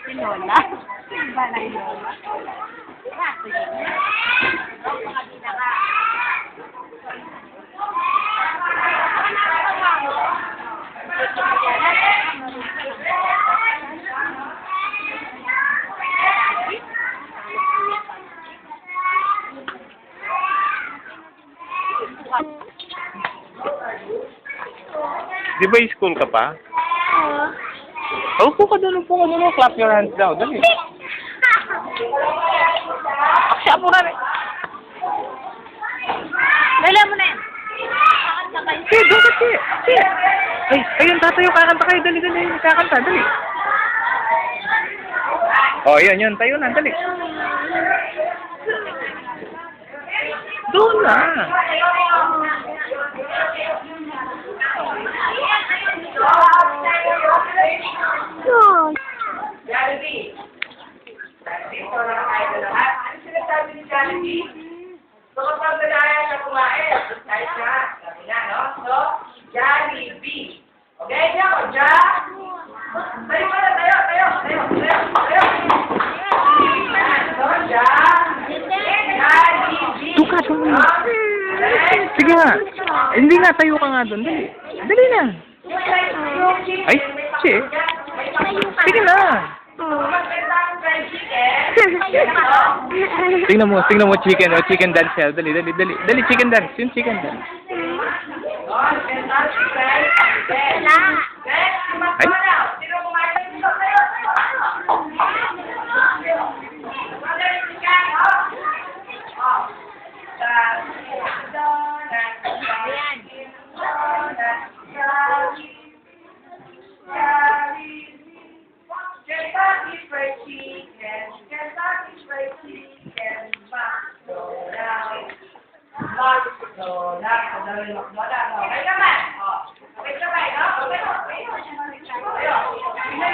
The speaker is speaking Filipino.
Si Lola? Iba na yung Lola. Di ba school ka pa? Upo ka doon, upo ka doon. Clap your hands daw. Dali. Siya po kami. Dala mo na yan. Sige, doon ka, sige. Sige. Ay, ayun, tatayo, kakanta kayo. Dali, dali. Kakanta, dali. Oh, yun. Tayo na, dali. Doon na. Jollibee. Dito na kayo na lahat. Ano sinasabi ni Jollibee? So, kapag malaya siya kumain, tayo siya. Sabi na, no? So, Jollibee. Okay, niya ako, tayo ka na, tayo. So, Jollibee. Tuka, tuka. Sige nga. Hindi nga, tayo ka nga doon. Dali. Dali na. Ay, sige. Sige na. Tingnan mo, chicken. O, chicken dance siya. Dali, chicken dance. Yung chicken dance. Ay. Kentucky Fried Chicken, McDonald's. Okay naman. Okay, sabay, no? Okay.